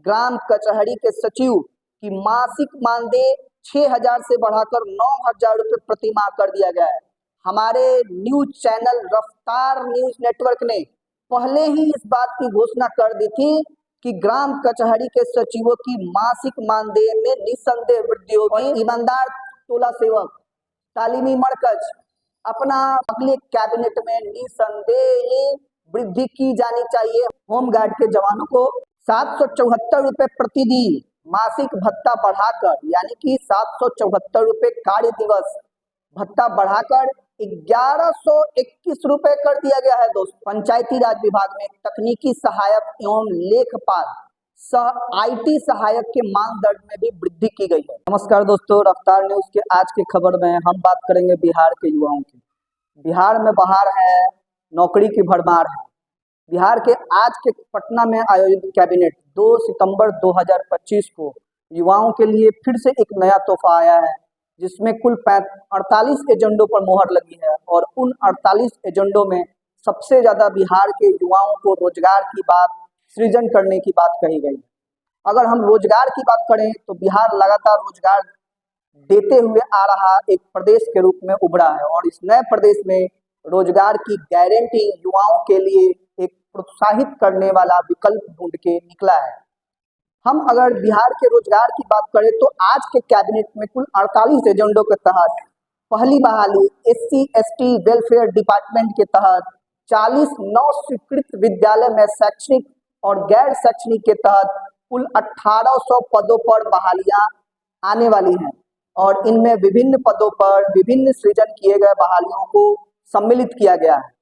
ग्राम कचहरी के सचिव की मासिक मानदेय 6,000 से बढ़ाकर 9,000 रुपये प्रति माह कर दिया गया है। हमारे न्यूज चैनल रफ्तार न्यूज नेटवर्क ने पहले ही इस बात की घोषणा कर दी थी कि ग्राम कचहरी के सचिवों की मासिक मानदेय में निस्संदेह वृद्धि होगी। ईमानदार टोला सेवक, तालीमी मरकज अपना अगले कैबिनेट में निस्संदेह वृद्धि की जानी चाहिए। होमगार्ड के जवानों को 774 रुपये प्रतिदिन मासिक भत्ता बढ़ाकर यानी कि 774 रुपये कार्य दिवस भत्ता बढ़ाकर 1121 रुपये कर दिया गया है। दोस्तों, पंचायती राज विभाग में तकनीकी सहायक एवं लेखपाल सह IT सहायक के मानदंड में भी वृद्धि की गई है। नमस्कार दोस्तों, रफ्तार न्यूज के आज के खबर में हम बात करेंगे बिहार के युवाओं की। बिहार में बहार है, नौकरी की भरमार है। बिहार के आज के पटना में आयोजित कैबिनेट 2 सितंबर 2025 को युवाओं के लिए फिर से एक नया तोहफा आया है, जिसमें कुल 48 एजेंडों पर मोहर लगी है और उन 48 एजेंडों में सबसे ज्यादा बिहार के युवाओं को रोजगार की बात, सृजन करने की बात कही गई है। अगर हम रोजगार की बात करें तो बिहार लगातार रोजगार देते हुए आ रहा एक प्रदेश के रूप में उभरा है और इस नए प्रदेश में रोजगार की गारंटी युवाओं के लिए एक प्रोत्साहित करने वाला विकल्प ढूंढ के निकला है। हम अगर बिहार के रोजगार की बात करें तो आज के कैबिनेट में कुल 48 एजेंडों के तहत पहली बहाली SC ST वेलफेयर डिपार्टमेंट के तहत 40 नव स्वीकृत विद्यालय में शैक्षणिक और गैर शैक्षणिक के तहत कुल 1800 पदों पर बहालियां आने वाली हैं और इनमें विभिन्न पदों पर विभिन्न सृजन किए गए बहालियों को सम्मिलित किया गया है।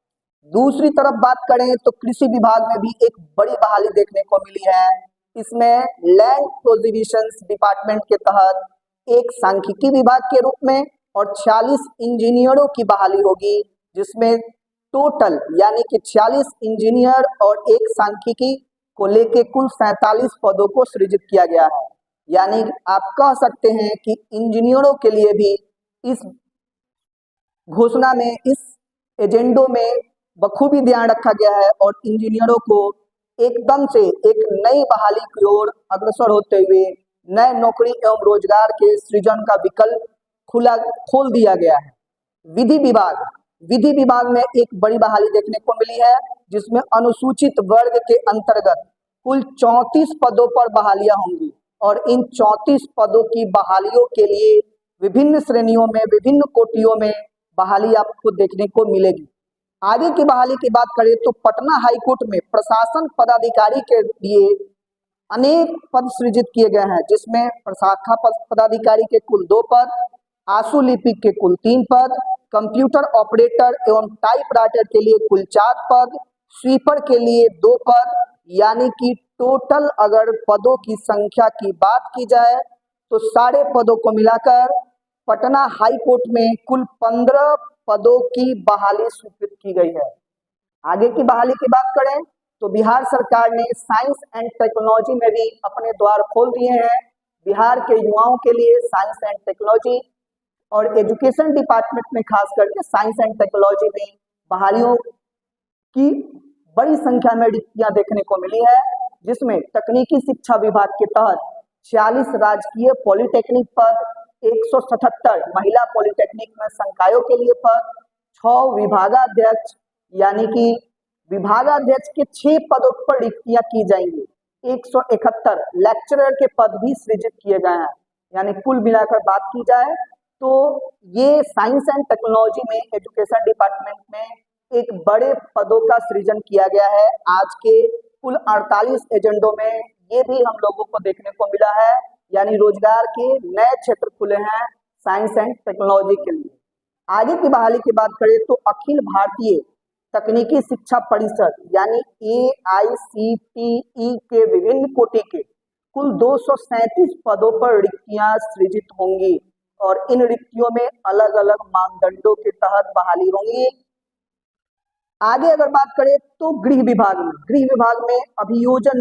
दूसरी तरफ बात करें तो कृषि विभाग में भी एक बड़ी बहाली देखने को मिली है। इसमें लैंड प्रोजिबिशन डिपार्टमेंट के तहत एक सांख्यिकी विभाग के रूप में और 46 इंजीनियरों की बहाली होगी, जिसमें टोटल यानी कि 46 इंजीनियर और एक सांख्यिकी को लेके कुल 47 पदों को सृजित किया गया है। यानी आप कह सकते हैं कि इंजीनियरों के लिए भी इस घोषणा में, इस एजेंडों में बखूबी ध्यान रखा गया है और इंजीनियरों को एकदम से एक नई बहाली की ओर अग्रसर होते हुए नए नौकरी एवं रोजगार के सृजन का विकल्प खोल दिया गया है। विधि विभाग में एक बड़ी बहाली देखने को मिली है, जिसमें अनुसूचित वर्ग के अंतर्गत कुल 34 पदों पर बहालियां होंगी और इन 34 पदों की बहालियों के लिए विभिन्न श्रेणियों में, विभिन्न कोटियों में बहाली आपको देखने को मिलेगी। आगे की बहाली की बात करें तो पटना हाईकोर्ट में प्रशासन पदाधिकारी के लिए अनेक पद सृजित किए गए हैं, जिसमें प्रशाखा पदाधिकारी के कुल 2 पद, आशु लिपिक के कुल 3 पद, कंप्यूटर ऑपरेटर एवं टाइपराइटर के लिए कुल 4 पद, स्वीपर के लिए 2 पद, यानी कि टोटल अगर पदों की संख्या की बात की जाए तो सारे पदों को मिलाकर पटना हाई कोर्ट में कुल 15 पदों की बहाली स्वीकृत की गई है। आगे की बहाली की बात करें तो बिहार सरकार ने साइंस एंड टेक्नोलॉजी में भी अपने द्वार खोल दिए हैं। बिहार के युवाओं के लिए साइंस एंड टेक्नोलॉजी और एजुकेशन डिपार्टमेंट में खास करके साइंस एंड टेक्नोलॉजी में बहालियों की बड़ी संख्या में रिक्तियां देखने को मिली है, जिसमें तकनीकी शिक्षा विभाग के तहत 46 राजकीय पॉलिटेक्निक पद, 177 महिला पॉलिटेक्निक में संकायों के लिए पद, 6 विभागाध्यक्ष यानी कि विभागाध्यक्ष के 6 पदों पर रिक्तियां की जाएंगी, 171 लेक्चरर के पद भी सृजित किए गए हैं। यानी कुल मिलाकर बात की जाए तो ये साइंस एंड टेक्नोलॉजी में, एजुकेशन डिपार्टमेंट में एक बड़े पदों का सृजन किया गया है। आज के कुल 48 एजेंडों में ये भी हम लोगों को देखने को मिला है, यानी रोजगार के नए क्षेत्र खुले हैं साइंस एंड टेक्नोलॉजी के लिए। आगे की बहाली की बात करें तो अखिल भारतीय तकनीकी शिक्षा परिषद यानी AICTE के विभिन्न कोटि के कुल 237 पदों पर रिक्तियां सृजित होंगी और इन रिक्तियों में अलग अलग मानदंडों के तहत बहाली होंगी। आगे अगर बात करें तो गृह विभाग में अभियोजन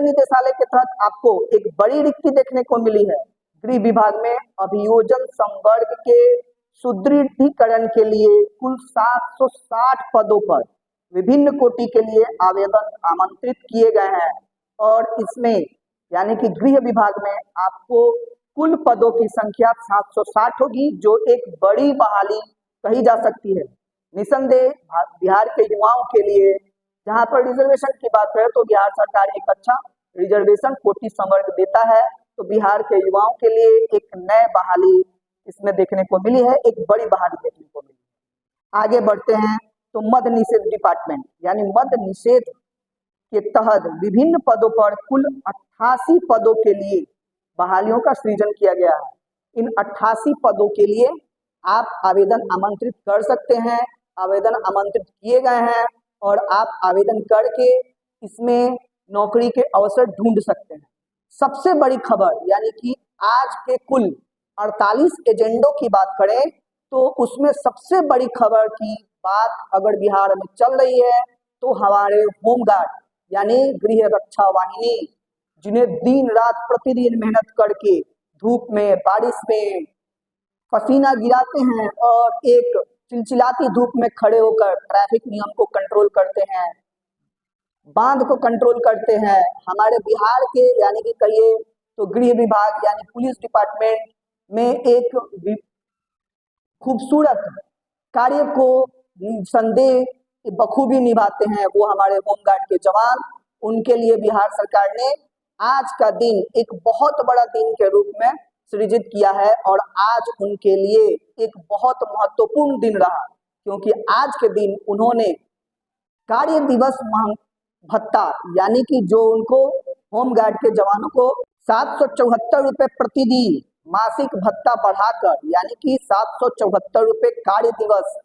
निदेशालय के तहत आपको एक बड़ी रिक्ति देखने को मिली है। गृह विभाग में अभियोजन संवर्ग के सुदृढ़ीकरण के लिए कुल 760 पदों पर विभिन्न कोटि के लिए आवेदन आमंत्रित किए गए हैं और इसमें यानी कि गृह विभाग में आपको कुल पदों की संख्या 760 होगी, जो एक बड़ी बहाली कही जा सकती है। निसंदेह बिहार के युवाओं के लिए, जहां पर रिजर्वेशन की बात है तो बिहार सरकार एक अच्छा रिजर्वेशन कोटि संवर्ग देता है, तो बिहार के युवाओं के लिए एक नए बहाली इसमें देखने को मिली है, एक बड़ी बहाली देखने को मिली है। आगे बढ़ते हैं तो मद्य निषेध डिपार्टमेंट यानी मद्य निषेध के तहत विभिन्न पदों पर कुल 88 पदों के लिए बहालियों का सृजन किया गया है। इन 88 पदों के लिए आप आवेदन आमंत्रित कर सकते हैं, आवेदन आमंत्रित किए गए हैं और आप आवेदन करके इसमें नौकरी के अवसर ढूंढ सकते हैं। सबसे बड़ी खबर यानी कि आज के कुल 48 एजेंडों की बात करें तो उसमें सबसे बड़ी खबर की बात अगर बिहार में चल रही है तो हमारे होमगार्ड यानी गृह रक्षा वाहिनी, जिन्हें दिन रात प्रतिदिन मेहनत करके धूप में बारिश में पसीना गिराते हैं और एक चिलचिलाती धूप में खड़े होकर ट्रैफिक नियम को कंट्रोल करते हैं, बांध को कंट्रोल करते हैं। हमारे बिहार के यानी कि कहिए तो गृह विभाग यानी पुलिस डिपार्टमेंट में एक खूबसूरत कार्य को संदेह बखूबी निभाते हैं वो हमारे होमगार्ड के जवान। उनके लिए बिहार सरकार ने आज का दिन एक बहुत बड़ा दिन के रूप में सृजित किया है और आज उनके लिए एक बहुत महत्वपूर्ण दिन रहा, क्योंकि आज के दिन उन्होंने कार्य दिवस भत्ता यानी कि जो उनको होमगार्ड के जवानों को 774 रुपए प्रतिदिन मासिक भत्ता बढ़ाकर यानी कि 774 रुपए कार्य दिवस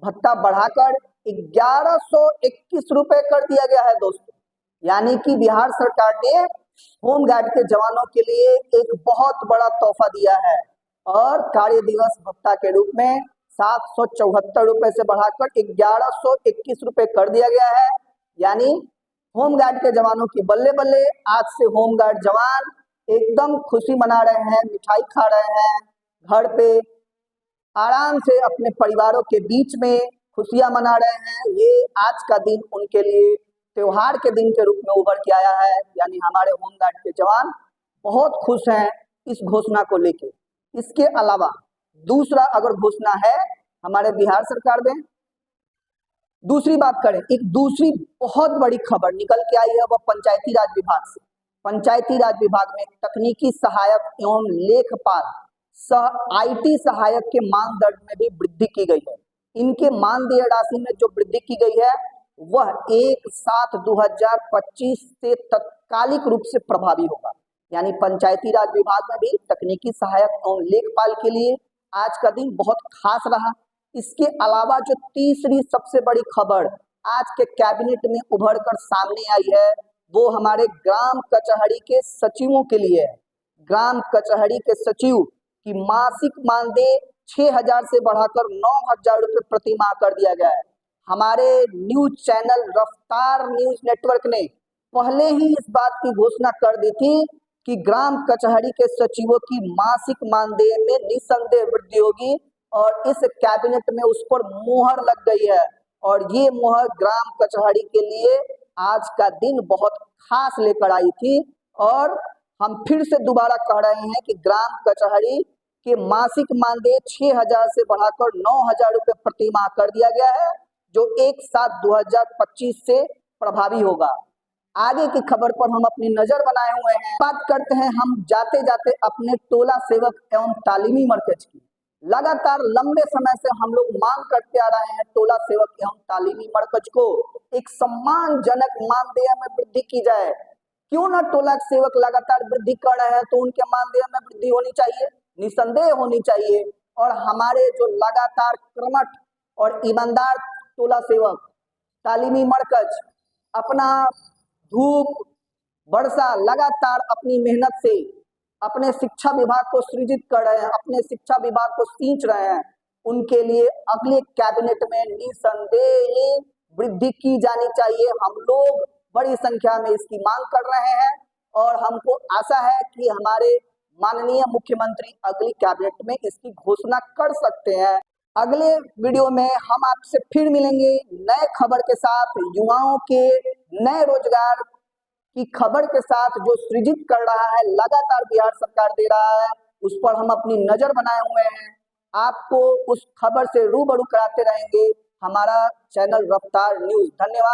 भत्ता बढ़ाकर 1121 रुपए कर दिया गया है दोस्तों। यानी कि बिहार सरकार ने होमगार्ड के जवानों के लिए एक बहुत बड़ा तोहफा दिया है और कार्य दिवस भत्ता के रूप में 774 रुपए से बढ़ाकर 1121 रुपए कर दिया गया है। यानी होमगार्ड के जवानों की बल्ले बल्ले, आज से होमगार्ड जवान एकदम खुशी मना रहे हैं, मिठाई खा रहे हैं, घर पे आराम से अपने परिवारों के बीच में खुशियां मना रहे हैं। ये आज का दिन उनके लिए त्योहार के दिन के रूप में उभर के आया है। यानी हमारे होमगार्ड के जवान बहुत खुश हैं इस घोषणा को लेके। इसके अलावा दूसरा अगर घोषणा है हमारे बिहार सरकार में, दूसरी बात करें, एक दूसरी बहुत बड़ी खबर निकल के आई है वह पंचायती राज विभाग से। पंचायती राज विभाग में तकनीकी सहायक एवं लेखपाल IT सहायक के मानदंड में भी वृद्धि की गई है। इनके मानदेय राशि में जो वृद्धि की गई है वह 1/7/2025 से तत्कालिक रूप से प्रभावी होगा। यानी पंचायती राज विभाग में भी तकनीकी सहायक एवं लेखपाल के लिए आज का दिन बहुत खास रहा। इसके अलावा जो तीसरी सबसे बड़ी खबर आज के कैबिनेट में उभर कर सामने आई है वो हमारे ग्राम कचहरी के सचिवों के लिए है। ग्राम कचहरी के सचिव की मासिक मानदेय 6,000 से बढ़ाकर 9,000 रुपए प्रति माह कर दिया गया है। हमारे न्यूज चैनल रफ्तार न्यूज नेटवर्क ने पहले ही इस बात की घोषणा कर दी थी कि ग्राम कचहरी के सचिवों की मासिक मानदेय में निसंदेह वृद्धि होगी और इस कैबिनेट में उस पर मोहर लग गई है और ये मोहर ग्राम कचहरी के लिए आज का दिन बहुत खास लेकर आई थी। और हम फिर से दोबारा कह रहे हैं कि ग्राम कचहरी के मासिक मानदेय 6,000 से बढ़ाकर 9,000 रुपए प्रति माह कर दिया गया है, जो 1/7/2025 से प्रभावी होगा। आगे की खबर पर हम अपनी नजर बनाए हुए हैं। बात करते हैं हम जाते जाते अपने टोला सेवक एवं तालीमी मरकज की। लगातार लंबे समय से हम लोग मांग करते आ रहे हैं टोला सेवक एवं तालीमी मरकज को एक सम्मानजनक मानदेय में वृद्धि की जाए। क्यों ना टोला सेवक लगातार वृद्धि कर रहे हैं तो उनके मानदेय में वृद्धि होनी चाहिए, निसंदेह होनी चाहिए। और हमारे जो लगातार कर्मठ और ईमानदार टोला सेवक तालीमी मरकज अपना धूप वर्षा लगातार अपनी मेहनत से अपने शिक्षा विभाग को सृजित कर रहे हैं, अपने शिक्षा विभाग को सींच रहे हैं, उनके लिए अगले कैबिनेट में निसंदेह वृद्धि की जानी चाहिए। हम लोग बड़ी संख्या में इसकी मांग कर रहे हैं और हमको आशा है कि हमारे माननीय मुख्यमंत्री अगली कैबिनेट में इसकी घोषणा कर सकते हैं। अगले वीडियो में हम आपसे फिर मिलेंगे नए खबर के साथ, युवाओं के नए रोजगार कि खबर के साथ जो सृजित कर रहा है लगातार बिहार सरकार दे रहा है, उस पर हम अपनी नजर बनाए हुए हैं। आपको उस खबर से रूबरू कराते रहेंगे हमारा चैनल रफ्तार न्यूज। धन्यवाद।